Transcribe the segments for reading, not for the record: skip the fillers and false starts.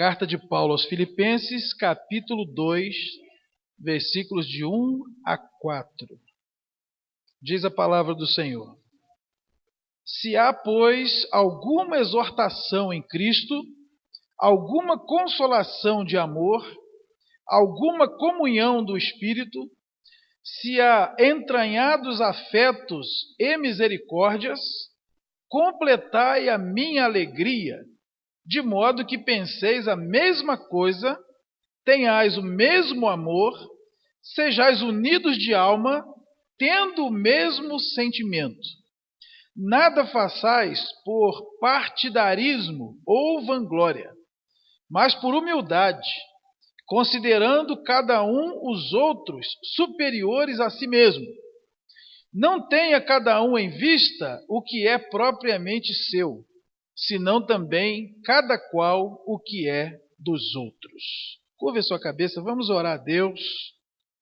Carta de Paulo aos Filipenses, capítulo 2, versículos de 1 a 4. Diz a palavra do Senhor: Se há, pois, alguma exortação em Cristo, alguma consolação de amor, alguma comunhão do Espírito, se há entranhados afetos e misericórdias, completai a minha alegria, de modo que penseis a mesma coisa, tenhais o mesmo amor, sejais unidos de alma, tendo o mesmo sentimento. Nada façais por partidarismo ou vanglória, mas por humildade, considerando cada um os outros superiores a si mesmo. Não tenha cada um em vista o que é propriamente seu, senão também cada qual o que é dos outros. Curve sua cabeça, vamos orar a Deus.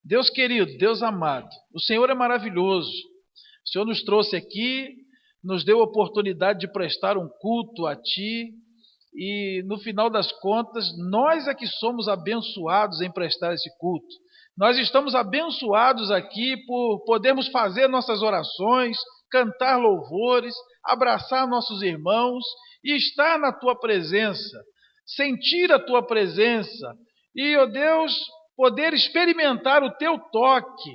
Deus querido, Deus amado, o Senhor é maravilhoso. O Senhor nos trouxe aqui, nos deu a oportunidade de prestar um culto a Ti, e no final das contas, nós é que somos abençoados em prestar esse culto. Nós estamos abençoados aqui por podermos fazer nossas orações, cantar louvores, abraçar nossos irmãos e estar na Tua presença, sentir a Tua presença e, ó Deus, poder experimentar o Teu toque.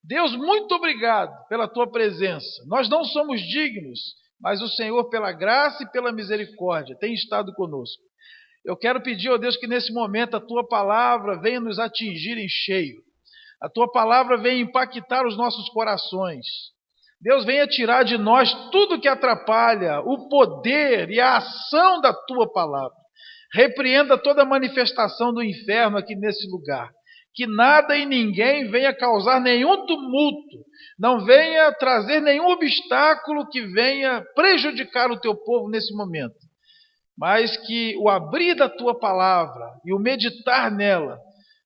Deus, muito obrigado pela Tua presença. Nós não somos dignos, mas o Senhor, pela graça e pela misericórdia, tem estado conosco. Eu quero pedir, ó Deus, que nesse momento a Tua palavra venha nos atingir em cheio. A Tua palavra venha impactar os nossos corações. Deus, venha tirar de nós tudo que atrapalha o poder e a ação da Tua palavra. Repreenda toda manifestação do inferno aqui nesse lugar. Que nada e ninguém venha causar nenhum tumulto, não venha trazer nenhum obstáculo que venha prejudicar o Teu povo nesse momento. Mas que o abrir da Tua palavra e o meditar nela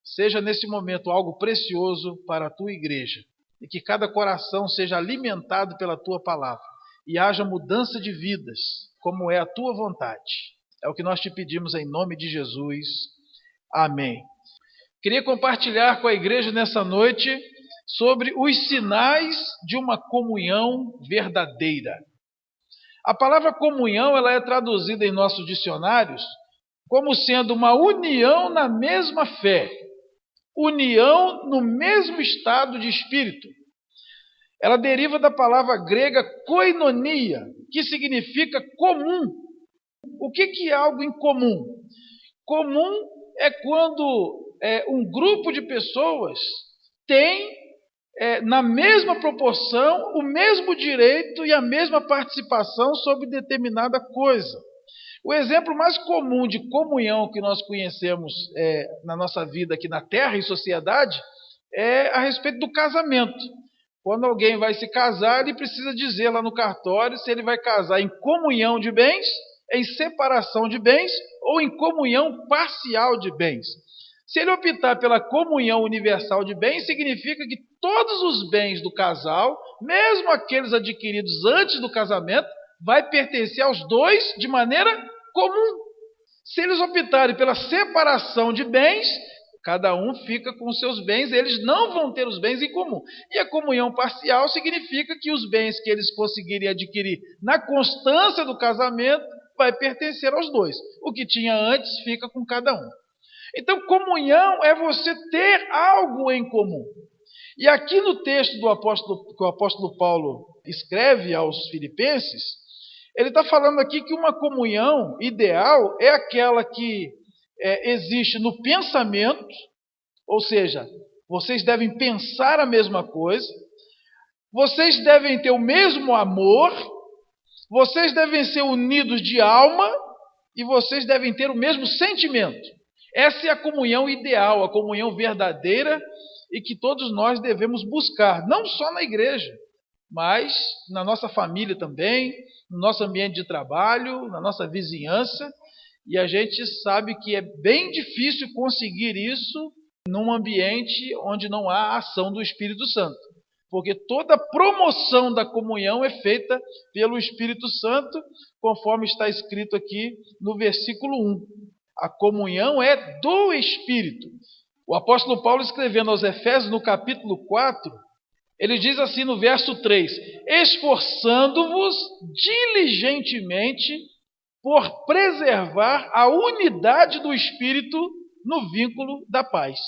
seja nesse momento algo precioso para a Tua igreja. E que cada coração seja alimentado pela Tua palavra e haja mudança de vidas, como é a Tua vontade. É o que nós te pedimos em nome de Jesus. Amém. Queria compartilhar com a igreja nessa noite sobre os sinais de uma comunhão verdadeira. A palavra comunhão ela é traduzida em nossos dicionários como sendo uma união na mesma fé, união no mesmo estado de espírito. Ela deriva da palavra grega koinonia, que significa comum. O que é algo em comum? Comum é quando um grupo de pessoas tem, na mesma proporção, o mesmo direito e a mesma participação sobre determinada coisa. O exemplo mais comum de comunhão que nós conhecemos na nossa vida aqui na Terra e sociedade é a respeito do casamento. Quando alguém vai se casar, ele precisa dizer lá no cartório se ele vai casar em comunhão de bens, em separação de bens ou em comunhão parcial de bens. Se ele optar pela comunhão universal de bens, significa que todos os bens do casal, mesmo aqueles adquiridos antes do casamento, vai pertencer aos dois de maneira comum. Se eles optarem pela separação de bens, cada um fica com os seus bens, eles não vão ter os bens em comum. E a comunhão parcial significa que os bens que eles conseguirem adquirir na constância do casamento vai pertencer aos dois. O que tinha antes fica com cada um. Então, comunhão é você ter algo em comum. E aqui no texto que o apóstolo Paulo escreve aos Filipenses, ele está falando aqui que uma comunhão ideal é aquela que existe no pensamento, ou seja, vocês devem pensar a mesma coisa, vocês devem ter o mesmo amor, vocês devem ser unidos de alma e vocês devem ter o mesmo sentimento. Essa é a comunhão ideal, a comunhão verdadeira e que todos nós devemos buscar, não só na igreja, mas na nossa família também, no nosso ambiente de trabalho, na nossa vizinhança. E a gente sabe que é bem difícil conseguir isso num ambiente onde não há ação do Espírito Santo. Porque toda promoção da comunhão é feita pelo Espírito Santo, conforme está escrito aqui no versículo 1. A comunhão é do Espírito. O apóstolo Paulo, escrevendo aos Efésios, no capítulo 4, ele diz assim no verso 3: esforçando-vos diligentemente por preservar a unidade do Espírito no vínculo da paz.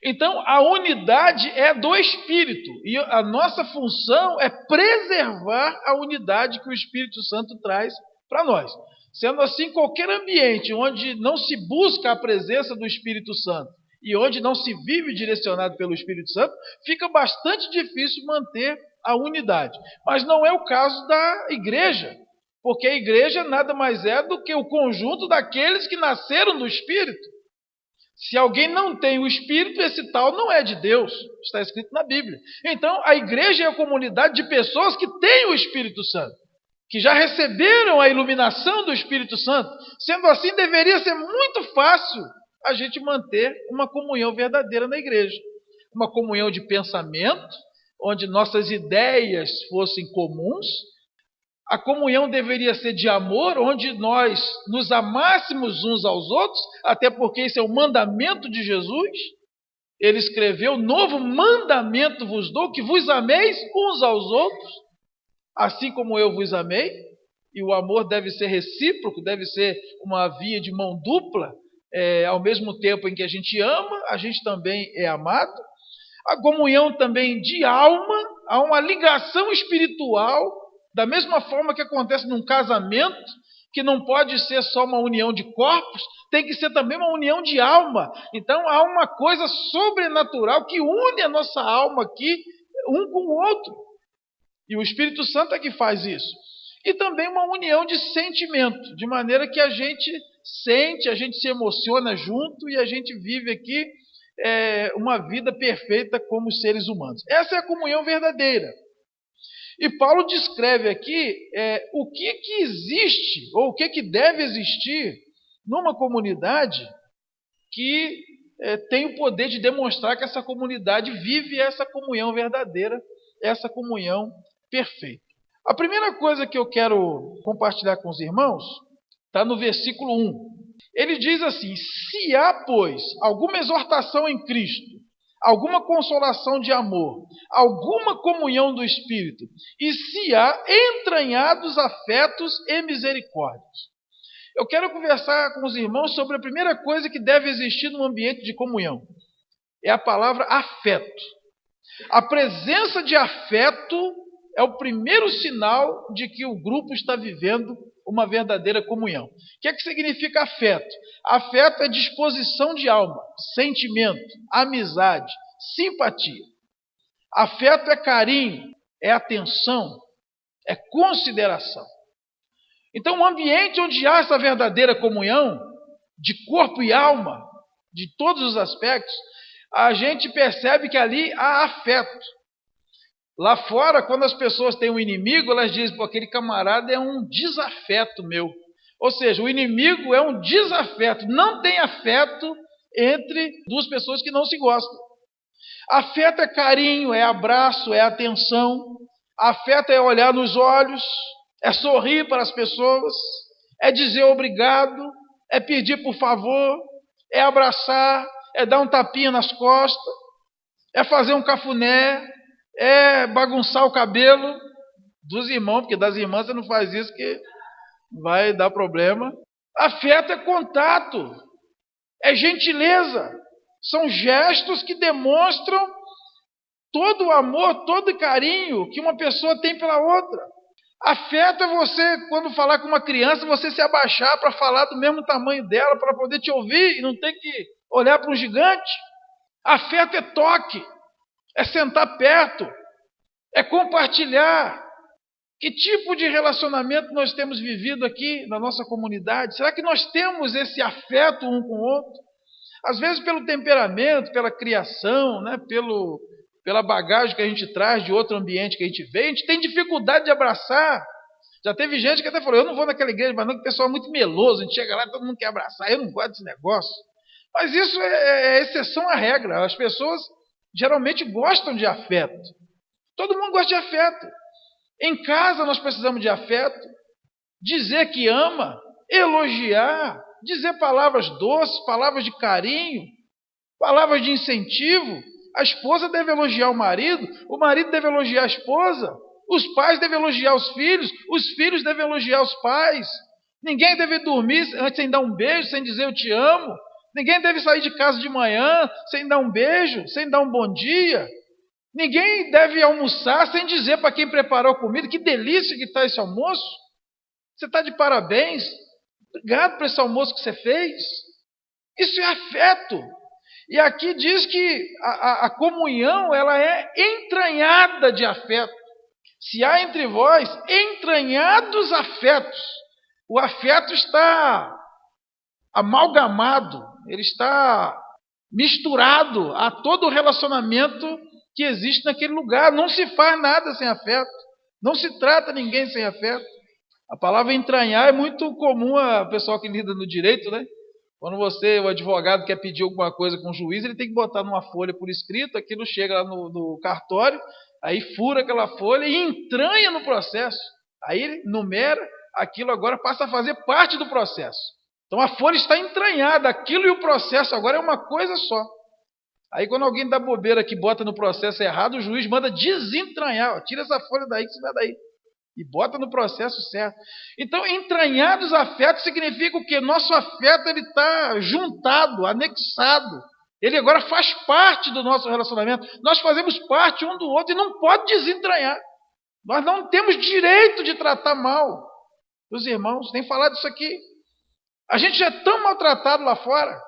Então, a unidade é do Espírito, e a nossa função é preservar a unidade que o Espírito Santo traz para nós. Sendo assim, qualquer ambiente onde não se busca a presença do Espírito Santo e onde não se vive direcionado pelo Espírito Santo, fica bastante difícil manter a unidade. Mas não é o caso da igreja, porque a igreja nada mais é do que o conjunto daqueles que nasceram do Espírito. Se alguém não tem o Espírito, esse tal não é de Deus. Está escrito na Bíblia. Então, a igreja é a comunidade de pessoas que têm o Espírito Santo, que já receberam a iluminação do Espírito Santo. Sendo assim, deveria ser muito fácil a gente manter uma comunhão verdadeira na igreja. Uma comunhão de pensamento, onde nossas ideias fossem comuns. A comunhão deveria ser de amor, onde nós nos amássemos uns aos outros, até porque esse é o mandamento de Jesus. Ele escreveu: novo mandamento vos dou, que vos ameis uns aos outros, assim como eu vos amei. E o amor deve ser recíproco, deve ser uma via de mão dupla. Ao mesmo tempo em que a gente ama, a gente também é amado. A comunhão também de alma, há uma ligação espiritual, da mesma forma que acontece num casamento, que não pode ser só uma união de corpos, tem que ser também uma união de alma. Então há uma coisa sobrenatural que une a nossa alma aqui, um com o outro. E o Espírito Santo é que faz isso. E também uma união de sentimento, de maneira que a gente sente, a gente se emociona junto e a gente vive aqui uma vida perfeita como seres humanos. Essa é a comunhão verdadeira. E Paulo descreve aqui o que existe, ou o que deve existir numa comunidade que tem o poder de demonstrar que essa comunidade vive essa comunhão verdadeira, essa comunhão perfeita. A primeira coisa que eu quero compartilhar com os irmãos está no versículo 1. Ele diz assim: se há, pois, alguma exortação em Cristo, alguma consolação de amor, alguma comunhão do Espírito, e se há entranhados afetos e misericórdias. Eu quero conversar com os irmãos sobre a primeira coisa que deve existir num ambiente de comunhão. É a palavra afeto. A presença de afeto é o primeiro sinal de que o grupo está vivendo uma verdadeira comunhão. O que significa afeto? Afeto é disposição de alma, sentimento, amizade, simpatia. Afeto é carinho, é atenção, é consideração. Então, um ambiente onde há essa verdadeira comunhão, de corpo e alma, de todos os aspectos, a gente percebe que ali há afeto. Lá fora, quando as pessoas têm um inimigo, elas dizem: pô, aquele camarada é um desafeto meu. Ou seja, o inimigo é um desafeto. Não tem afeto entre duas pessoas que não se gostam. Afeto é carinho, é abraço, é atenção. Afeto é olhar nos olhos, é sorrir para as pessoas, é dizer obrigado, é pedir por favor, é abraçar, é dar um tapinha nas costas, é fazer um cafuné, é bagunçar o cabelo dos irmãos, porque das irmãs você não faz isso que vai dar problema. Afeto é contato, é gentileza, são gestos que demonstram todo o amor, todo o carinho que uma pessoa tem pela outra. Afeto é você, quando falar com uma criança, você se abaixar para falar do mesmo tamanho dela, para poder te ouvir e não ter que olhar para um gigante. Afeto é toque, é sentar perto, é compartilhar. Que tipo de relacionamento nós temos vivido aqui na nossa comunidade? Será que nós temos esse afeto um com o outro? Às vezes pelo temperamento, pela criação, né? Pela bagagem que a gente traz de outro ambiente que a gente vê, a gente tem dificuldade de abraçar. Já teve gente que até falou: eu não vou naquela igreja, mas não, que o pessoal é muito meloso, a gente chega lá e todo mundo quer abraçar, eu não gosto desse negócio. Mas isso é exceção à regra. As pessoas geralmente gostam de afeto. Todo mundo gosta de afeto. Em casa nós precisamos de afeto. Dizer que ama, elogiar, dizer palavras doces, palavras de carinho, palavras de incentivo. A esposa deve elogiar o marido deve elogiar a esposa, os pais devem elogiar os filhos devem elogiar os pais. Ninguém deve dormir antes sem dar um beijo, sem dizer eu te amo. Ninguém deve sair de casa de manhã sem dar um beijo, sem dar um bom dia. Ninguém deve almoçar sem dizer para quem preparou a comida, que delícia que está esse almoço. Você está de parabéns. Obrigado por esse almoço que você fez. Isso é afeto. E aqui diz que a comunhão ela é entranhada de afeto. Se há entre vós entranhados afetos, o afeto está amalgamado, ele está misturado a todo o relacionamento que existe naquele lugar. Não se faz nada sem afeto, não se trata ninguém sem afeto. A palavra entranhar é muito comum a pessoal que lida no direito, né? Quando o advogado quer pedir alguma coisa com o juiz, ele tem que botar numa folha por escrito, aquilo chega lá no cartório, aí fura aquela folha e entranha no processo. Aí ele numera, aquilo agora passa a fazer parte do processo. Então a folha está entranhada, aquilo e o processo agora é uma coisa só. Aí quando alguém dá bobeira que bota no processo errado, o juiz manda desentranhar, tira essa folha daí que você vai daí. E bota no processo certo. Então, entranhados afetos significa o quê? Nosso afeto está juntado, anexado. Ele agora faz parte do nosso relacionamento. Nós fazemos parte um do outro e não pode desentranhar. Nós não temos direito de tratar mal os irmãos. Tem falado isso aqui. A gente já é tão maltratado lá fora.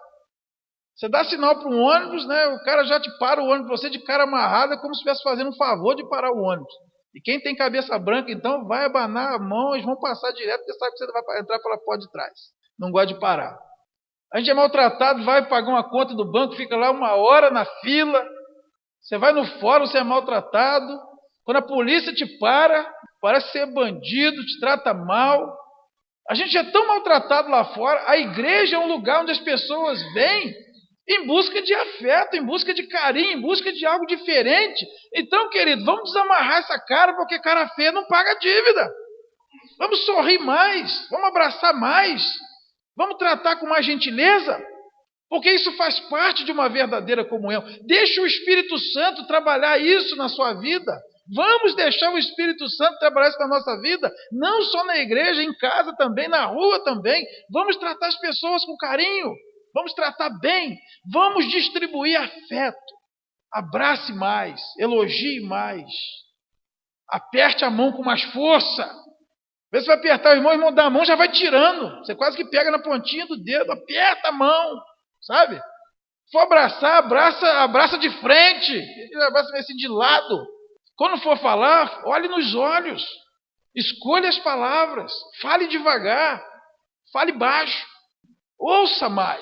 Você dá sinal para um ônibus, né? O cara já te para o ônibus, você de cara amarrada, como se estivesse fazendo um favor de parar o ônibus. E quem tem cabeça branca, então, vai abanar a mão, eles vão passar direto, porque sabe que você vai entrar pela porta de trás. Não gosta de parar. A gente é maltratado, vai pagar uma conta do banco, fica lá 1 hora na fila. Você vai no fórum, você é maltratado. Quando a polícia te para, parece ser bandido, te trata mal. A gente é tão maltratado lá fora. A igreja é um lugar onde as pessoas vêm em busca de afeto, em busca de carinho, em busca de algo diferente. Então, querido, vamos desamarrar essa cara, porque cara feia não paga dívida. Vamos sorrir mais, vamos abraçar mais, vamos tratar com mais gentileza, porque isso faz parte de uma verdadeira comunhão. Deixa o Espírito Santo trabalhar isso na sua vida. Vamos deixar o Espírito Santo trabalhar isso na nossa vida, não só na igreja, em casa também, na rua também. Vamos tratar as pessoas com carinho. Vamos tratar bem, vamos distribuir afeto. Abrace mais, elogie mais. Aperte a mão com mais força. Vê se vai apertar o irmão dá a mão, já vai tirando. Você quase que pega na pontinha do dedo, aperta a mão, sabe? Se for abraçar, abraça de frente, abraça assim de lado. Quando for falar, olhe nos olhos, escolha as palavras, fale devagar, fale baixo. Ouça mais.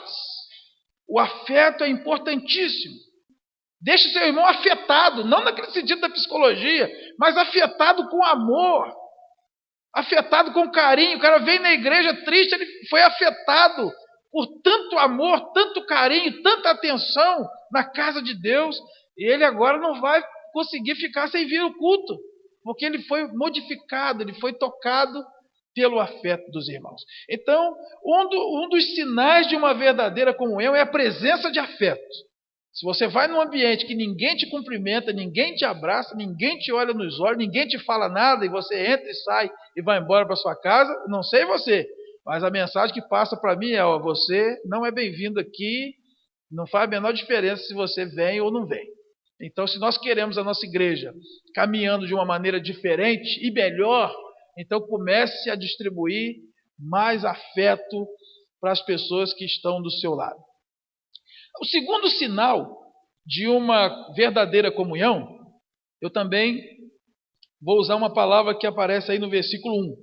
O afeto é importantíssimo. Deixe seu irmão afetado, não naquele sentido da psicologia, mas afetado com amor, afetado com carinho. O cara veio na igreja triste, ele foi afetado por tanto amor, tanto carinho, tanta atenção na casa de Deus, e ele agora não vai conseguir ficar sem vir ao culto, porque ele foi modificado, ele foi tocado pelo afeto dos irmãos. Então, um dos sinais de uma verdadeira comunhão é a presença de afeto. Se você vai num ambiente que ninguém te cumprimenta, ninguém te abraça, ninguém te olha nos olhos, ninguém te fala nada, e você entra e sai e vai embora para sua casa, não sei você, mas a mensagem que passa para mim é: você não é bem-vindo aqui, não faz a menor diferença se você vem ou não vem. Então, se nós queremos a nossa igreja caminhando de uma maneira diferente e melhor, então comece a distribuir mais afeto para as pessoas que estão do seu lado. O segundo sinal de uma verdadeira comunhão, eu também vou usar uma palavra que aparece aí no versículo 1.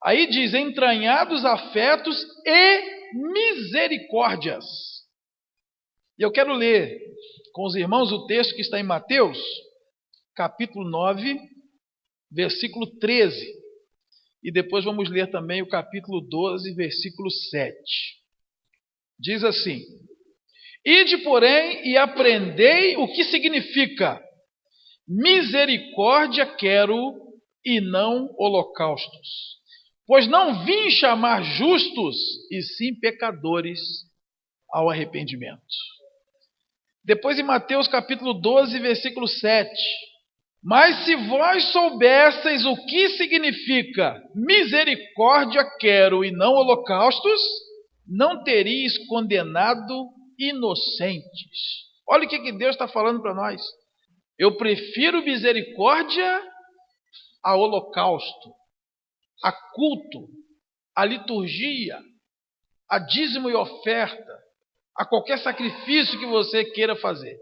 Aí diz: entranhados afetos e misericórdias. E eu quero ler com os irmãos o texto que está em Mateus, capítulo 9, versículo 13. E depois vamos ler também o capítulo 12, versículo 7. Diz assim: ide, porém, e aprendei o que significa misericórdia quero e não holocaustos, Pois não vim chamar justos, e sim pecadores ao arrependimento. Depois em Mateus capítulo 12, versículo 7. Mas se vós soubesseis o que significa misericórdia quero e não holocaustos, não teríeis condenado inocentes. Olha o que Deus está falando para nós. Eu prefiro misericórdia a holocausto, a culto, a liturgia, a dízimo e oferta, a qualquer sacrifício que você queira fazer.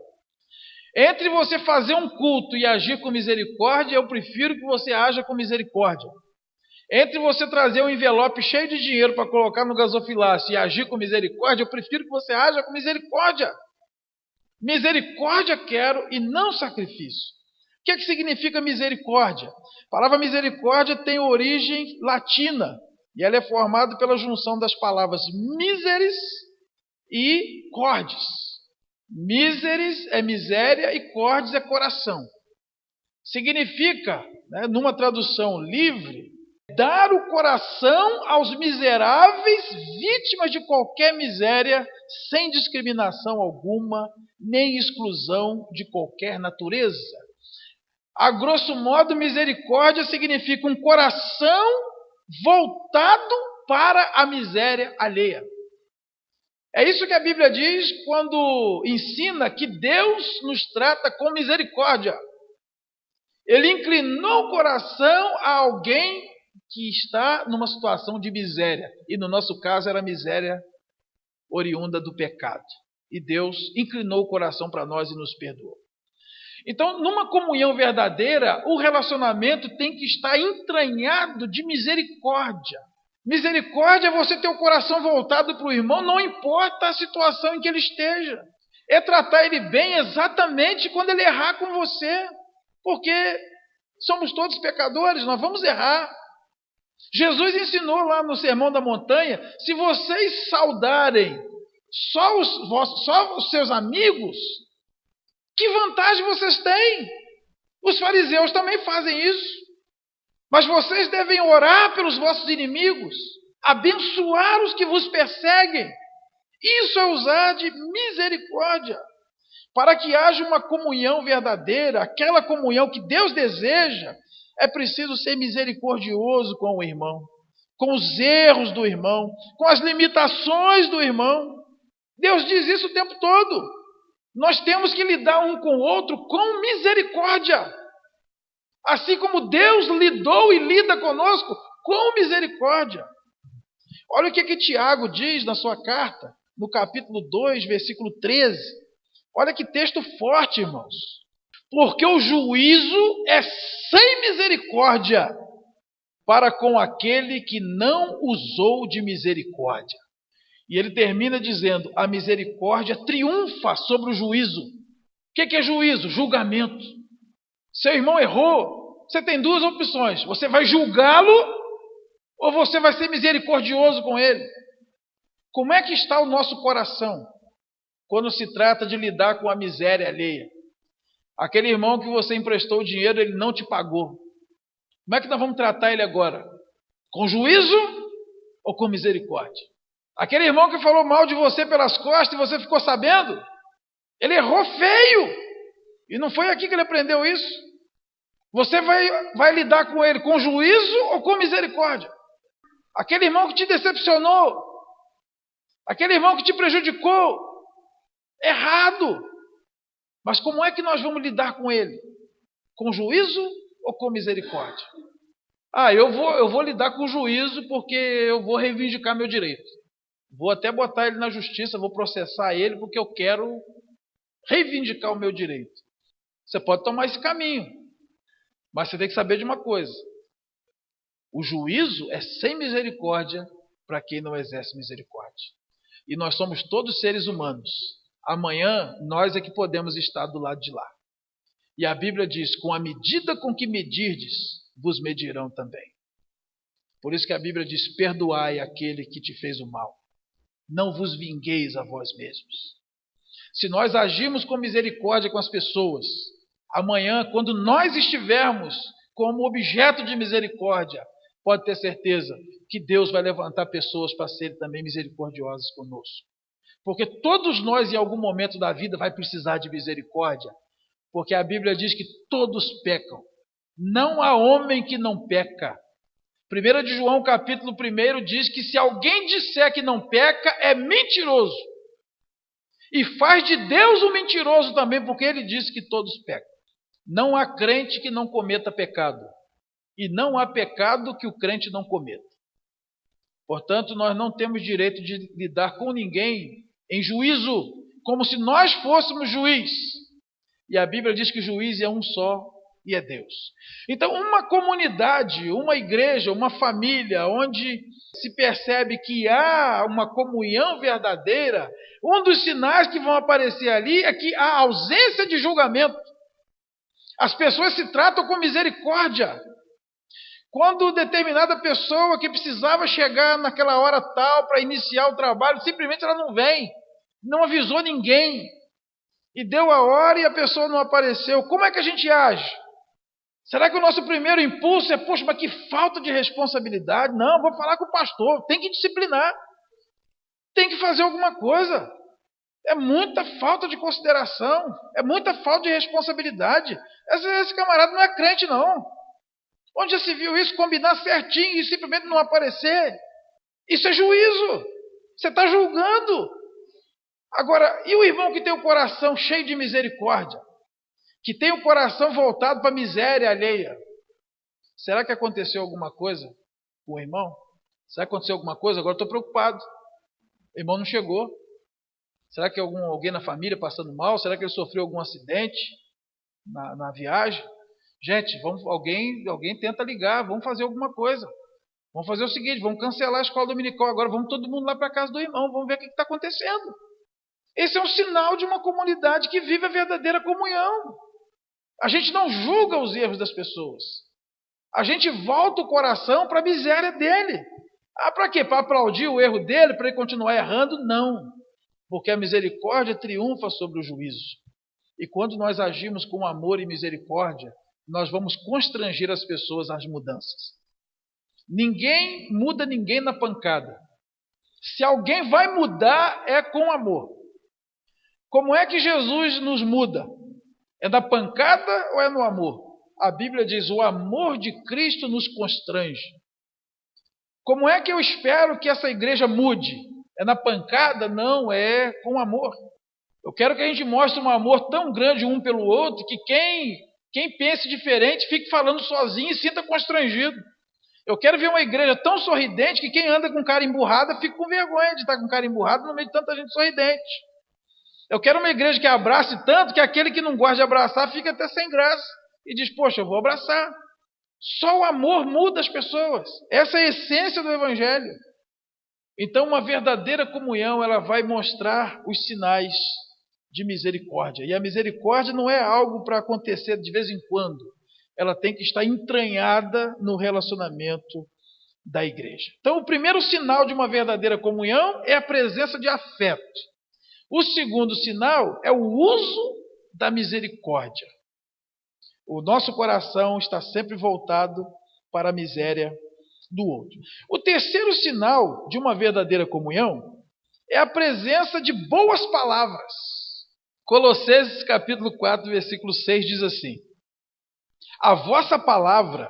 Entre você fazer um culto e agir com misericórdia, eu prefiro que você haja com misericórdia. Entre você trazer um envelope cheio de dinheiro para colocar no gasofilácio e agir com misericórdia, eu prefiro que você haja com misericórdia. Misericórdia quero e não sacrifício. O que significa misericórdia? A palavra misericórdia tem origem latina e ela é formada pela junção das palavras miseris e cordes. Miseris é miséria e cordes é coração. Significa, numa tradução livre, dar o coração aos miseráveis, vítimas de qualquer miséria, sem discriminação alguma, nem exclusão de qualquer natureza. A grosso modo, misericórdia significa um coração voltado para a miséria alheia. É isso que a Bíblia diz quando ensina que Deus nos trata com misericórdia. Ele inclinou o coração a alguém que está numa situação de miséria. E no nosso caso era miséria oriunda do pecado. E Deus inclinou o coração para nós e nos perdoou. Então, numa comunhão verdadeira, o relacionamento tem que estar entranhado de misericórdia. Misericórdia é você ter o coração voltado para o irmão, não importa a situação em que ele esteja. É tratar ele bem exatamente quando ele errar com você. Porque somos todos pecadores, nós vamos errar. Jesus ensinou lá no Sermão da Montanha, se vocês saudarem só os seus amigos, que vantagem vocês têm? Os fariseus também fazem isso. Mas vocês devem orar pelos vossos inimigos, abençoar os que vos perseguem. Isso é usar de misericórdia. Para que haja uma comunhão verdadeira, aquela comunhão que Deus deseja, é preciso ser misericordioso com o irmão, com os erros do irmão, com as limitações do irmão. Deus diz isso o tempo todo. Nós temos que lidar um com o outro com misericórdia. Assim como Deus lidou e lida conosco com misericórdia. Olha o que Tiago diz na sua carta, no capítulo 2, versículo 13. Olha que texto forte, irmãos. Porque o juízo é sem misericórdia para com aquele que não usou de misericórdia. E ele termina dizendo, a misericórdia triunfa sobre o juízo. O que é juízo? Julgamento. Seu irmão errou, você tem duas opções. Você vai julgá-lo ou você vai ser misericordioso com ele? Como é que está o nosso coração quando se trata de lidar com a miséria alheia? Aquele irmão que você emprestou o dinheiro, ele não te pagou. Como é que nós vamos tratar ele agora? Com juízo ou com misericórdia? Aquele irmão que falou mal de você pelas costas e você ficou sabendo, ele errou feio. E não foi aqui que ele aprendeu isso. Você vai lidar com ele com juízo ou com misericórdia? Aquele irmão que te decepcionou, aquele irmão que te prejudicou, errado. Mas como é que nós vamos lidar com ele? Com juízo ou com misericórdia? Eu vou lidar com juízo porque eu vou reivindicar meu direito. Vou até botar ele na justiça, vou processar ele porque eu quero reivindicar o meu direito. Você pode tomar esse caminho, mas você tem que saber de uma coisa. O juízo é sem misericórdia para quem não exerce misericórdia. E nós somos todos seres humanos. Amanhã nós é que podemos estar do lado de lá. E a Bíblia diz, com a medida com que medirdes, vos medirão também. Por isso que a Bíblia diz, perdoai aquele que te fez o mal. Não vos vingueis a vós mesmos. Se nós agirmos com misericórdia com as pessoas, amanhã, quando nós estivermos como objeto de misericórdia, pode ter certeza que Deus vai levantar pessoas para serem também misericordiosas conosco. Porque todos nós, em algum momento da vida, vai precisar de misericórdia. Porque a Bíblia diz que todos pecam. Não há homem que não peca. 1 de João, capítulo 1, diz que se alguém disser que não peca, é mentiroso. E faz de Deus um mentiroso também, porque ele diz que todos pecam. Não há crente que não cometa pecado. E não há pecado que o crente não cometa. Portanto, nós não temos direito de lidar com ninguém em juízo, como se nós fôssemos juiz. E a Bíblia diz que o juiz é um só, e é Deus. Então, uma comunidade, uma igreja, uma família, onde se percebe que há uma comunhão verdadeira, um dos sinais que vão aparecer ali é que há ausência de julgamento. As pessoas se tratam com misericórdia. Quando determinada pessoa que precisava chegar naquela hora tal para iniciar o trabalho, simplesmente ela não vem, não avisou ninguém, e deu a hora e a pessoa não apareceu, como é que a gente age? Será que o nosso primeiro impulso é, poxa, mas que falta de responsabilidade? Não, vou falar com o pastor, tem que disciplinar, tem que fazer alguma coisa. É muita falta de consideração, é muita falta de responsabilidade. Esse camarada não é crente, não. Onde já se viu isso, combinar certinho e simplesmente não aparecer? Isso é juízo. Você está julgando. Agora, e o irmão que tem o coração cheio de misericórdia? Que tem o coração voltado para a miséria alheia? Será que aconteceu alguma coisa com o irmão? Será que aconteceu alguma coisa? Agora estou preocupado. O irmão não chegou. Será que alguém na família passando mal? Será que ele sofreu algum acidente na viagem? Gente, alguém tenta ligar, vamos fazer alguma coisa. Vamos fazer o seguinte, vamos cancelar a escola dominical agora, vamos todo mundo lá para a casa do irmão, vamos ver o que está acontecendo. Esse é um sinal de uma comunidade que vive a verdadeira comunhão. A gente não julga os erros das pessoas. A gente volta o coração para a miséria dele. Para quê? Para aplaudir o erro dele, para ele continuar errando? Não. Porque a misericórdia triunfa sobre o juízo. E quando nós agimos com amor e misericórdia, nós vamos constranger as pessoas às mudanças. Ninguém muda ninguém na pancada. Se alguém vai mudar, é com amor. Como é que Jesus nos muda? É na pancada ou é no amor? A Bíblia diz, o amor de Cristo nos constrange. Como é que eu espero que essa igreja mude? É na pancada? Não, é com amor. Eu quero que a gente mostre um amor tão grande um pelo outro que quem pense diferente fique falando sozinho e sinta constrangido. Eu quero ver uma igreja tão sorridente que quem anda com cara emburrada fica com vergonha de estar com cara emburrada no meio de tanta gente sorridente. Eu quero uma igreja que abrace tanto que aquele que não gosta de abraçar fica até sem graça e diz, poxa, eu vou abraçar. Só o amor muda as pessoas. Essa é a essência do Evangelho. Então, uma verdadeira comunhão, ela vai mostrar os sinais de misericórdia. E a misericórdia não é algo para acontecer de vez em quando. Ela tem que estar entranhada no relacionamento da igreja. Então, o primeiro sinal de uma verdadeira comunhão é a presença de afeto. O segundo sinal é o uso da misericórdia. O nosso coração está sempre voltado para a miséria do outro. O terceiro sinal de uma verdadeira comunhão é a presença de boas palavras. Colossenses capítulo 4, versículo 6 diz assim: a vossa palavra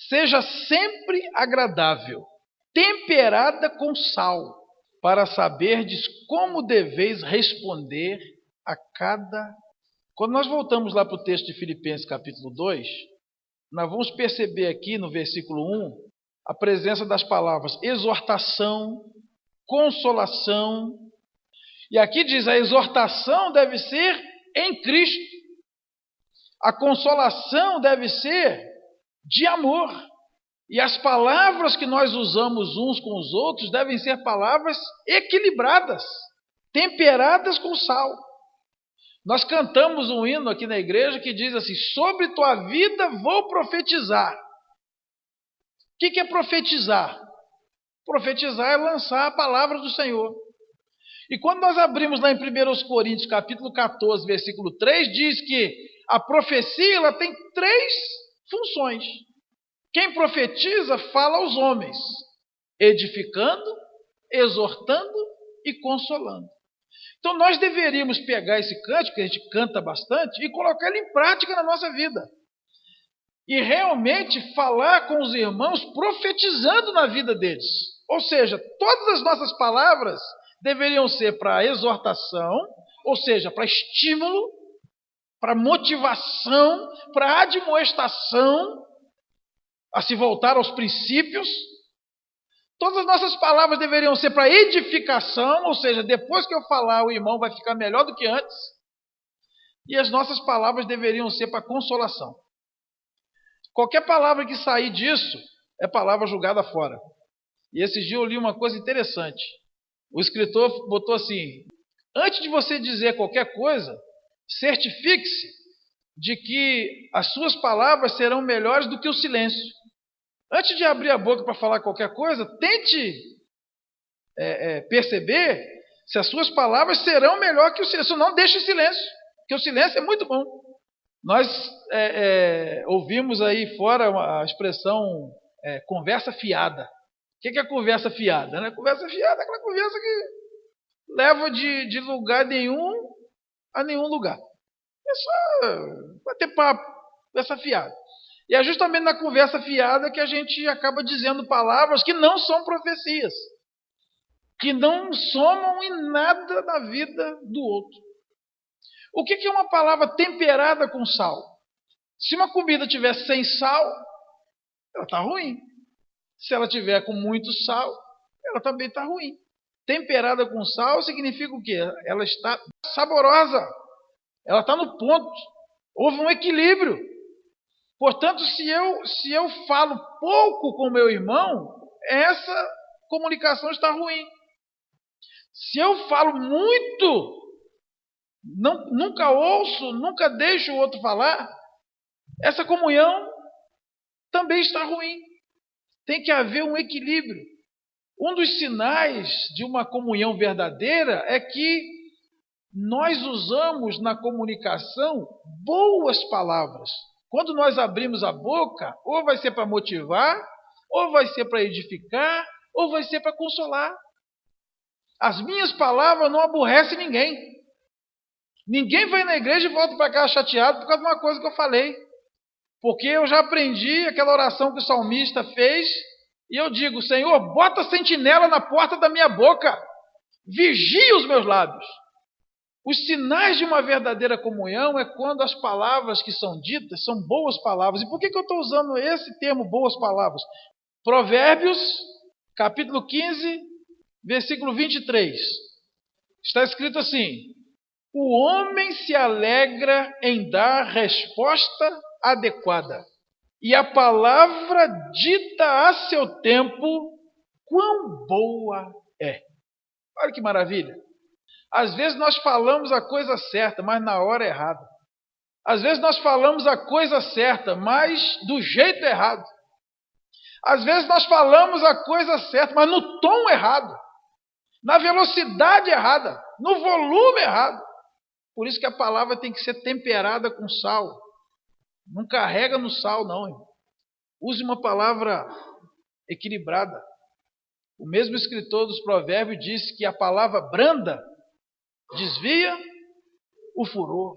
seja sempre agradável, temperada com sal, para saberdes como deveis responder a cada... Quando nós voltamos lá para o texto de Filipenses capítulo 2, nós vamos perceber aqui no versículo 1 a presença das palavras exortação, consolação. E aqui diz, a exortação deve ser em Cristo. A consolação deve ser de amor. E as palavras que nós usamos uns com os outros devem ser palavras equilibradas, temperadas com sal. Nós cantamos um hino aqui na igreja que diz assim, sobre tua vida vou profetizar. O que é profetizar? Profetizar é lançar a palavra do Senhor. E quando nós abrimos lá em 1 Coríntios, capítulo 14, versículo 3, diz que a profecia ela tem 3 funções. Quem profetiza fala aos homens, edificando, exortando e consolando. Então nós deveríamos pegar esse cântico, que a gente canta bastante, e colocar ele em prática na nossa vida. E realmente falar com os irmãos profetizando na vida deles. Ou seja, todas as nossas palavras deveriam ser para exortação, ou seja, para estímulo, para motivação, para admoestação, a se voltar aos princípios. Todas as nossas palavras deveriam ser para edificação, ou seja, depois que eu falar, o irmão vai ficar melhor do que antes. E as nossas palavras deveriam ser para consolação. Qualquer palavra que sair disso é palavra julgada fora. E esse dia eu li uma coisa interessante. O escritor botou assim: antes de você dizer qualquer coisa, certifique-se de que as suas palavras serão melhores do que o silêncio. Antes de abrir a boca para falar qualquer coisa, tente perceber se as suas palavras serão melhor que o silêncio. Não deixe silêncio, porque o silêncio é muito bom. Nós ouvimos aí fora a expressão conversa fiada. O que é conversa fiada? Né? Conversa fiada é aquela conversa que leva de lugar nenhum a nenhum lugar. É só bater papo, conversa fiada. E é justamente na conversa fiada que a gente acaba dizendo palavras que não são profecias, que não somam em nada na vida do outro. O que é uma palavra temperada com sal? Se uma comida tiver sem sal, ela está ruim. Se ela tiver com muito sal, ela também está ruim. Temperada com sal significa o quê? Ela está saborosa, ela está no ponto, houve um equilíbrio. Portanto, se eu falo pouco com meu irmão, essa comunicação está ruim. Se eu falo muito, nunca ouço, nunca deixo o outro falar, essa comunhão também está ruim. Tem que haver um equilíbrio. Um dos sinais de uma comunhão verdadeira é que nós usamos na comunicação boas palavras. Quando nós abrimos a boca, ou vai ser para motivar, ou vai ser para edificar, ou vai ser para consolar. As minhas palavras não aborrecem ninguém. Ninguém vai na igreja e volta para cá chateado por causa de uma coisa que eu falei. Porque eu já aprendi aquela oração que o salmista fez, e eu digo: Senhor, bota sentinela na porta da minha boca, vigia os meus lábios. Os sinais de uma verdadeira comunhão é quando as palavras que são ditas são boas palavras. E por que eu estou usando esse termo, boas palavras? Provérbios, capítulo 15, versículo 23. Está escrito assim: o homem se alegra em dar resposta adequada, e a palavra dita a seu tempo, quão boa é. Olha que maravilha. Às vezes nós falamos a coisa certa, mas na hora errada. Às vezes nós falamos a coisa certa, mas do jeito errado. Às vezes nós falamos a coisa certa, mas no tom errado, na velocidade errada, no volume errado. Por isso que a palavra tem que ser temperada com sal. Não carrega no sal, não, irmão. Use uma palavra equilibrada. O mesmo escritor dos Provérbios disse que a palavra branda desvia o furor.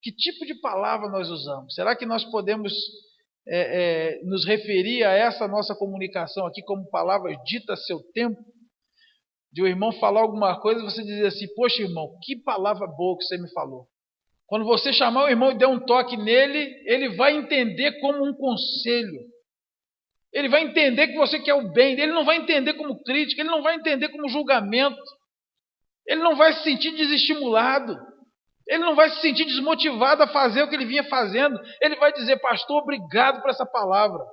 Que tipo de palavra nós usamos? Será que nós podemos nos referir a essa nossa comunicação aqui como palavras ditas a seu tempo? De o irmão falar alguma coisa, você dizer assim: poxa, irmão, que palavra boa que você me falou. Quando você chamar o irmão e der um toque nele, ele vai entender como um conselho. Ele vai entender que você quer o bem. Ele não vai entender como crítica, ele não vai entender como julgamento. Ele não vai se sentir desestimulado. Ele não vai se sentir desmotivado a fazer o que ele vinha fazendo. Ele vai dizer: pastor, obrigado por essa palavra.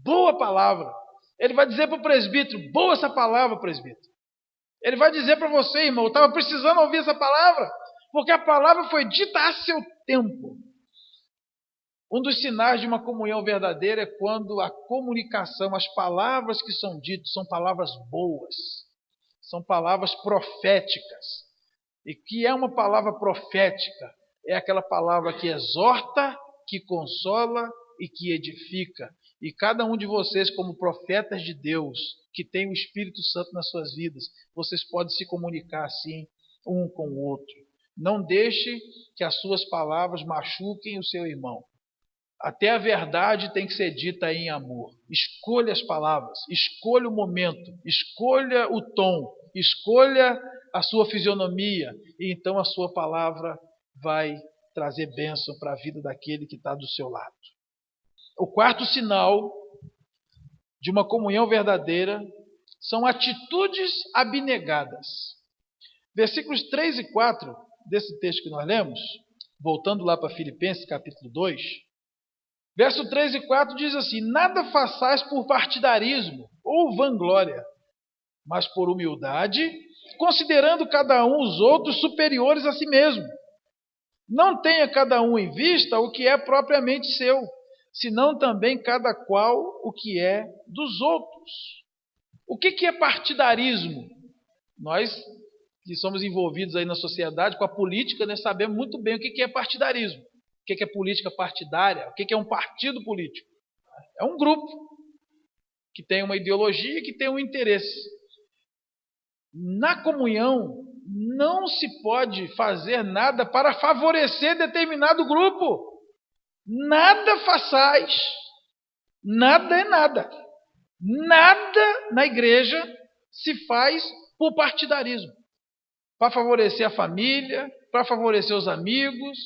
Boa palavra. Ele vai dizer para o presbítero: boa essa palavra, presbítero. Ele vai dizer para você, irmão: eu estava precisando ouvir essa palavra, porque a palavra foi dita a seu tempo. Um dos sinais de uma comunhão verdadeira é quando a comunicação, as palavras que são ditas, são palavras boas, são palavras proféticas. E que é uma palavra profética? É aquela palavra que exorta, que consola e que edifica. E cada um de vocês, como profetas de Deus, que tem o Espírito Santo nas suas vidas, vocês podem se comunicar assim, um com o outro. Não deixe que as suas palavras machuquem o seu irmão. Até a verdade tem que ser dita em amor. Escolha as palavras, escolha o momento, escolha o tom, escolha a sua fisionomia, e então a sua palavra vai trazer bênção para a vida daquele que está do seu lado. O quarto sinal de uma comunhão verdadeira são atitudes abnegadas. Versículos 3 e 4 desse texto que nós lemos, voltando lá para Filipenses capítulo 2, verso 3 e 4 diz assim: nada façais por partidarismo ou vanglória, mas por humildade, considerando cada um os outros superiores a si mesmo. Não tenha cada um em vista o que é propriamente seu, senão também cada qual o que é dos outros. O que é partidarismo? Nós que somos envolvidos aí na sociedade com a política, nós sabemos muito bem o que é partidarismo, o que é política partidária, o que é um partido político. É um grupo que tem uma ideologia, que tem um interesse. Na comunhão, não se pode fazer nada para favorecer determinado grupo. Nada façais. Nada é nada. Nada na igreja se faz por partidarismo. Para favorecer a família, para favorecer os amigos,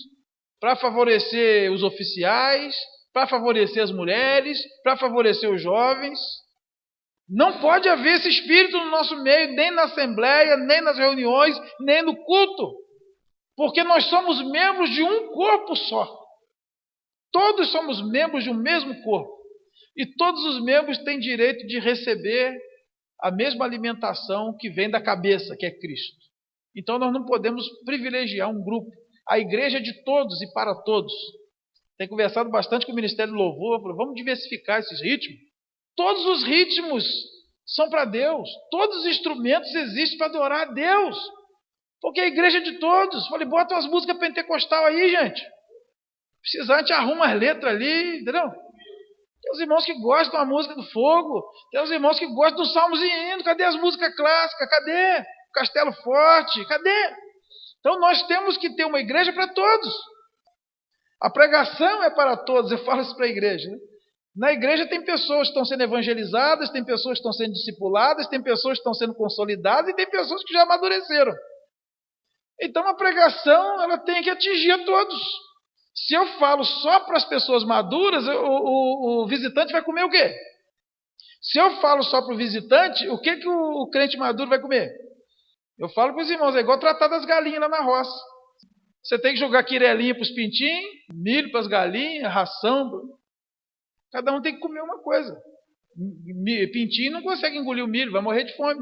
para favorecer os oficiais, para favorecer as mulheres, para favorecer os jovens. Não pode haver esse espírito no nosso meio, nem na assembleia, nem nas reuniões, nem no culto. Porque nós somos membros de um corpo só. Todos somos membros de um mesmo corpo. E todos os membros têm direito de receber a mesma alimentação que vem da cabeça, que é Cristo. Então nós não podemos privilegiar um grupo. A igreja é de todos e para todos. Tenho conversado bastante com o Ministério do Louvor, falei, vamos diversificar esses ritmos. Todos os ritmos são para Deus. Todos os instrumentos existem para adorar a Deus. Porque a igreja é de todos. Falei, bota umas músicas pentecostal aí, gente. Precisar, a gente arruma as letras ali, entendeu? Tem os irmãos que gostam da música do fogo. Tem os irmãos que gostam dos salmos e hinos. Cadê as músicas clássicas? Cadê? Castelo Forte? Cadê? Então nós temos que ter uma igreja para todos. A pregação é para todos. Eu falo isso para a igreja, né? Na igreja tem pessoas que estão sendo evangelizadas, tem pessoas que estão sendo discipuladas, tem pessoas que estão sendo consolidadas e tem pessoas que já amadureceram. Então a pregação ela tem que atingir a todos. Se eu falo só para as pessoas maduras, o visitante vai comer o quê? Se eu falo só para o visitante, o que o crente maduro vai comer? Eu falo para os irmãos, é igual tratar das galinhas lá na roça. Você tem que jogar quirelinha para os pintinhos, milho para as galinhas, ração. Cada um tem que comer uma coisa. Pintinho não consegue engolir o milho, vai morrer de fome.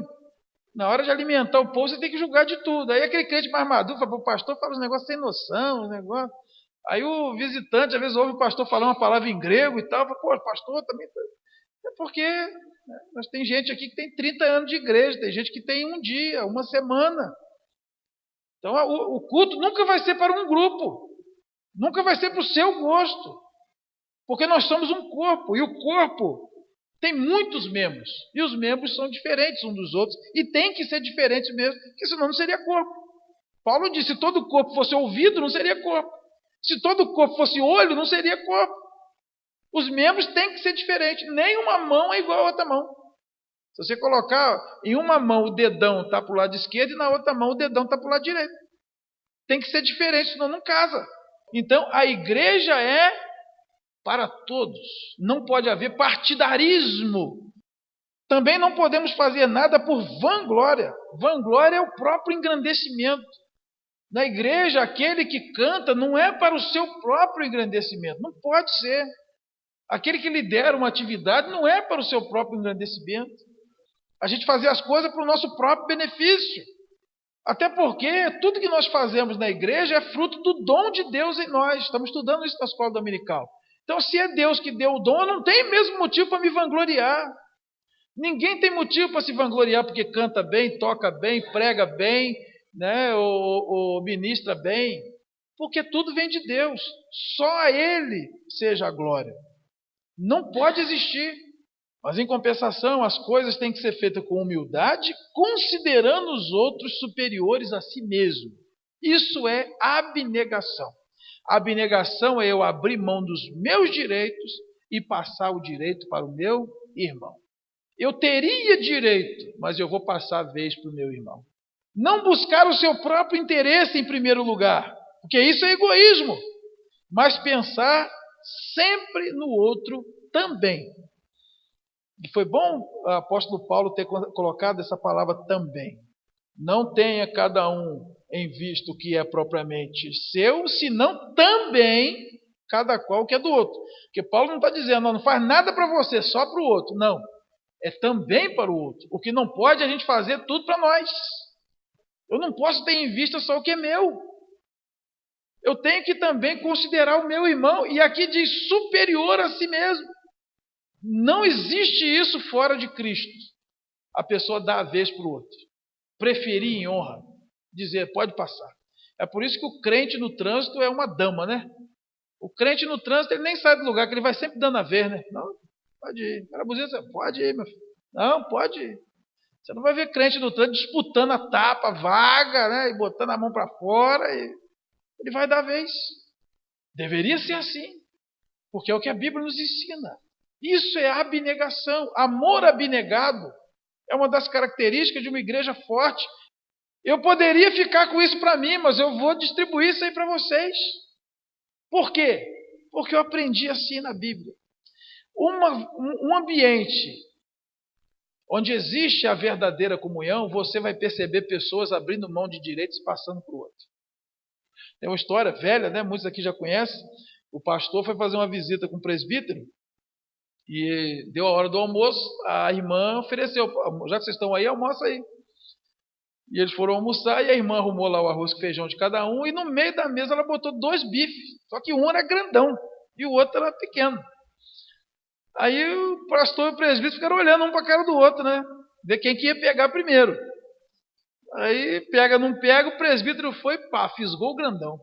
Na hora de alimentar o povo, você tem que julgar de tudo. Aí aquele crente mais maduro fala para o pastor, fala uns negócios sem noção, uns negócios. Aí o visitante, às vezes, ouve o pastor falar uma palavra em grego e tal, fala, pô, pastor também. É porque nós tem gente aqui que tem 30 anos de igreja, tem gente que tem um dia, uma semana. Então o culto nunca vai ser para um grupo, nunca vai ser para o seu gosto. Porque nós somos um corpo, e o corpo tem muitos membros, e os membros são diferentes uns dos outros, e tem que ser diferentes mesmo, porque senão não seria corpo. Paulo disse, se todo o corpo fosse ouvido, não seria corpo. Se todo o corpo fosse olho, não seria corpo. Os membros têm que ser diferentes, nem uma mão é igual a outra mão. Se você colocar em uma mão o dedão está para o lado esquerdo, e na outra mão o dedão está para o lado direito. Tem que ser diferente, senão não casa. Então a igreja é para todos. Não pode haver partidarismo. Também não podemos fazer nada por vanglória. Vanglória é o próprio engrandecimento. Na igreja, aquele que canta não é para o seu próprio engrandecimento. Não pode ser. Aquele que lidera uma atividade não é para o seu próprio engrandecimento. A gente fazer as coisas para o nosso próprio benefício. Até porque tudo que nós fazemos na igreja é fruto do dom de Deus em nós. Estamos estudando isso na escola dominical. Então, se é Deus que deu o dom, eu não tenho mesmo motivo para me vangloriar. Ninguém tem motivo para se vangloriar porque canta bem, toca bem, prega bem, né, ou ministra bem. Porque tudo vem de Deus. Só a Ele seja a glória. Não pode existir. Mas, em compensação, as coisas têm que ser feitas com humildade, considerando os outros superiores a si mesmo. Isso é abnegação. Abnegação é eu abrir mão dos meus direitos e passar o direito para o meu irmão. Eu teria direito, mas eu vou passar a vez para o meu irmão. Não buscar o seu próprio interesse em primeiro lugar, porque isso é egoísmo, mas pensar sempre no outro também. E foi bom o apóstolo Paulo ter colocado essa palavra também. Não tenha cada um em vista o que é propriamente seu, senão também cada qual o que é do outro. Porque Paulo não está dizendo, não faz nada para você, só para o outro. Não, é também para o outro. O que não pode é a gente fazer tudo para nós. Eu não posso ter em vista só o que é meu. Eu tenho que também considerar o meu irmão, e aqui diz superior a si mesmo. Não existe isso fora de Cristo. A pessoa dá a vez para o outro. Preferir em honra. Dizer, pode passar. É por isso que o crente no trânsito é uma dama, né? O crente no trânsito, ele nem sai do lugar, que ele vai sempre dando a vez, né? Não, pode ir. Cara, buzina, pode ir, meu filho. Não, pode ir. Você não vai ver crente no trânsito disputando a tapa, vaga, né? E botando a mão para fora. Ele vai dar a vez. Deveria ser assim. Porque é o que a Bíblia nos ensina. Isso é abnegação. Amor abnegado é uma das características de uma igreja forte. Eu poderia ficar com isso para mim, mas eu vou distribuir isso aí para vocês. Por quê? Porque eu aprendi assim na Bíblia. Um ambiente onde existe a verdadeira comunhão, você vai perceber pessoas abrindo mão de direitos e passando para o outro. Tem uma história velha, né? Muitos aqui já conhecem. O pastor foi fazer uma visita com o presbítero e deu a hora do almoço. A irmã ofereceu, já que vocês estão aí, almoça aí. E eles foram almoçar e a irmã arrumou lá o arroz com feijão de cada um, e no meio da mesa ela botou 2 bifes, só que um era grandão e o outro era pequeno. Aí o pastor e o presbítero ficaram olhando um para a cara do outro, né? Ver quem que ia pegar primeiro. Aí pega, não pega, o presbítero foi, pá, fisgou o grandão,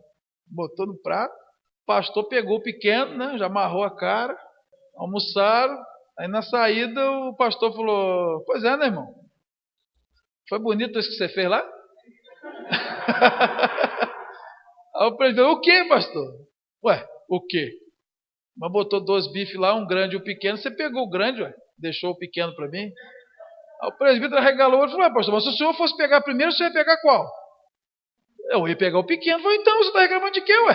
botou no prato. O pastor pegou o pequeno, né? Já amarrou a cara, almoçaram. Aí na saída o pastor falou, pois é, né, irmão? Foi bonito isso que você fez lá? Aí o presbítero, o que, pastor? Ué, o quê? Mas botou 2 bifes lá, um grande e um pequeno. Você pegou o grande, ué, deixou o pequeno para mim. Aí o presbítero arregalou e falou, ué, pastor, mas se o senhor fosse pegar primeiro, você ia pegar qual? Eu ia pegar o pequeno. Falei, então, você está reclamando de quê, ué?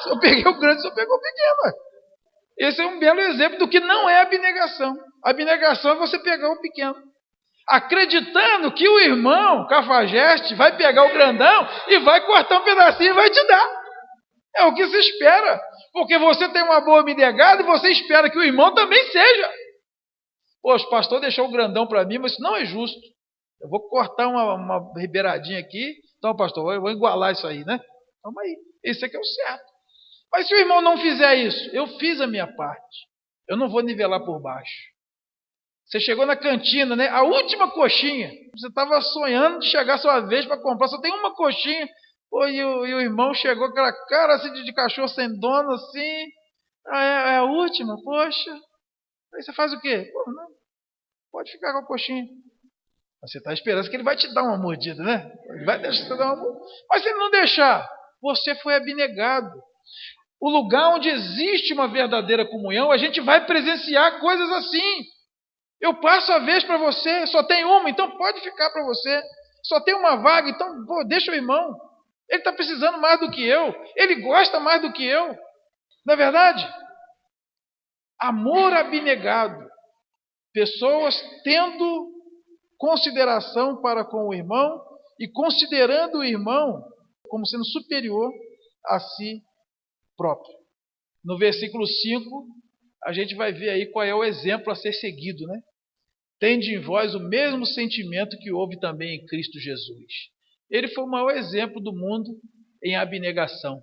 Se eu peguei o grande, você pegou o pequeno, ué. Esse é um belo exemplo do que não é abnegação. Abnegação é você pegar o pequeno, acreditando que o irmão cafajeste vai pegar o grandão e vai cortar um pedacinho e vai te dar. É o que se espera, porque você tem uma boa abnegada e você espera que o irmão também seja. Poxa, o pastor deixou o grandão para mim, mas isso não é justo. Eu vou cortar uma ribeiradinha aqui. Então, pastor, eu vou igualar isso aí, né? Calma aí, esse aqui é o certo. Mas se o irmão não fizer isso, eu fiz a minha parte. Eu não vou nivelar por baixo. Você chegou na cantina, né? A última coxinha. Você estava sonhando de chegar a sua vez para comprar. Só tem uma coxinha. Pô, e o irmão chegou com aquela cara assim de cachorro sem dono, assim. É a última, poxa. Aí você faz o quê? Pô, não, pode ficar com a coxinha. Você está esperando que ele vai te dar uma mordida, né? Ele vai deixar você dar uma mordida. Mas se ele não deixar, você foi abnegado. O lugar onde existe uma verdadeira comunhão, a gente vai presenciar coisas assim. Eu passo a vez para você, só tem uma, então pode ficar para você. Só tem uma vaga, então pô, deixa o irmão. Ele está precisando mais do que eu. Ele gosta mais do que eu. Não é verdade? Amor abnegado. Pessoas tendo consideração para com o irmão e considerando o irmão como sendo superior a si próprio. No versículo 5, a gente vai ver aí qual é o exemplo a ser seguido, né? Tende em vós o mesmo sentimento que houve também em Cristo Jesus. Ele foi o maior exemplo do mundo em abnegação.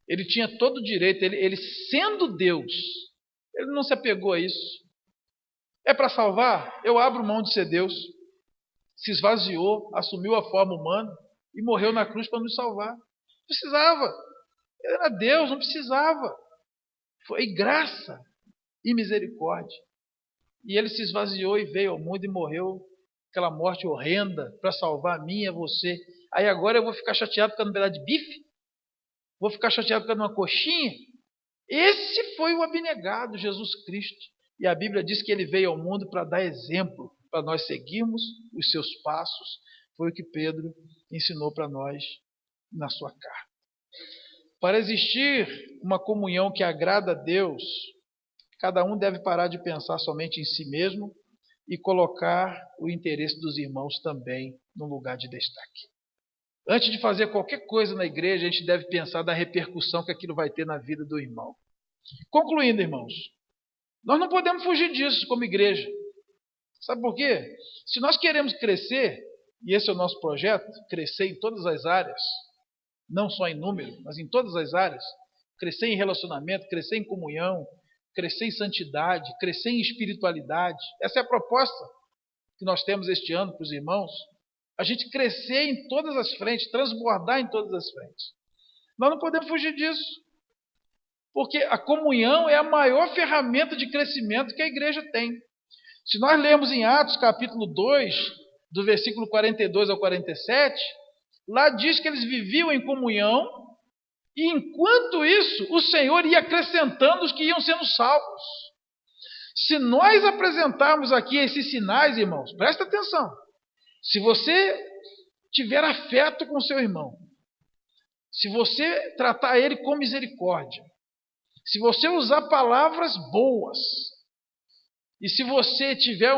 Ele tinha todo o direito, ele sendo Deus, ele não se apegou a isso. É para salvar? Eu abro mão de ser Deus. Se esvaziou, assumiu a forma humana e morreu na cruz para nos salvar. Não precisava. Ele era Deus, não precisava. Foi graça. e misericórdia. E ele se esvaziou e veio ao mundo e morreu aquela morte horrenda para salvar a mim e a você. Aí agora eu vou ficar chateado por causa de um pedaço de bife? Vou ficar chateado por causa de uma coxinha? Esse foi o abnegado, Jesus Cristo. E a Bíblia diz que ele veio ao mundo para dar exemplo, para nós seguirmos os seus passos. Foi o que Pedro ensinou para nós na sua carta. Para existir uma comunhão que agrada a Deus, cada um deve parar de pensar somente em si mesmo e colocar o interesse dos irmãos também no lugar de destaque. Antes de fazer qualquer coisa na igreja, a gente deve pensar da repercussão que aquilo vai ter na vida do irmão. Concluindo, irmãos, nós não podemos fugir disso como igreja. Sabe por quê? Se nós queremos crescer, e esse é o nosso projeto, crescer em todas as áreas, não só em número, mas em todas as áreas, crescer em relacionamento, crescer em comunhão, crescer em santidade, crescer em espiritualidade. Essa é a proposta que nós temos este ano para os irmãos. A gente crescer em todas as frentes, transbordar em todas as frentes. Nós não podemos fugir disso, porque a comunhão é a maior ferramenta de crescimento que a igreja tem. Se nós lermos em Atos capítulo 2, do versículo 42 ao 47, lá diz que eles viviam em comunhão, e enquanto isso, o Senhor ia acrescentando os que iam sendo salvos. Se nós apresentarmos aqui esses sinais, irmãos, presta atenção. Se você tiver afeto com seu irmão, se você tratar ele com misericórdia, se você usar palavras boas, e se você tiver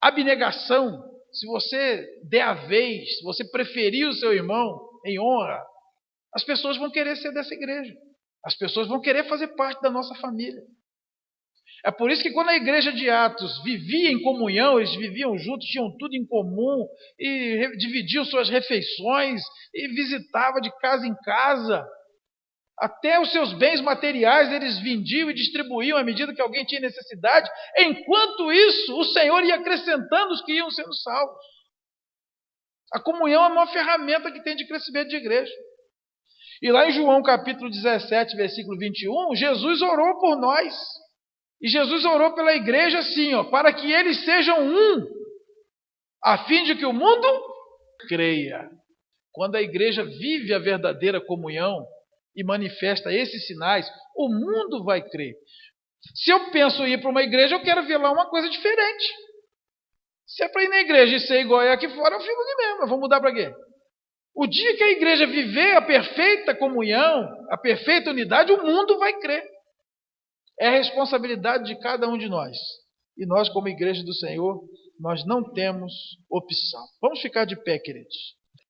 abnegação, se você der a vez, se você preferir o seu irmão em honra, as pessoas vão querer ser dessa igreja. As pessoas vão querer fazer parte da nossa família. É por isso que quando a igreja de Atos vivia em comunhão, eles viviam juntos, tinham tudo em comum, e dividiam suas refeições, e visitavam de casa em casa. Até os seus bens materiais eles vendiam e distribuíam à medida que alguém tinha necessidade. Enquanto isso, o Senhor ia acrescentando os que iam sendo salvos. A comunhão é uma ferramenta que tem de crescimento de igreja. E lá em João capítulo 17, versículo 21, Jesus orou por nós. E Jesus orou pela igreja assim, para que eles sejam um, a fim de que o mundo creia. Quando a igreja vive a verdadeira comunhão e manifesta esses sinais, o mundo vai crer. Se eu penso em ir para uma igreja, eu quero ver lá uma coisa diferente. Se é para ir na igreja e ser igual é aqui fora, eu fico aqui mesmo. Eu vou mudar para quê? O dia que a igreja viver a perfeita comunhão, a perfeita unidade, o mundo vai crer. É a responsabilidade de cada um de nós. E nós, como igreja do Senhor, nós não temos opção. Vamos ficar de pé, queridos.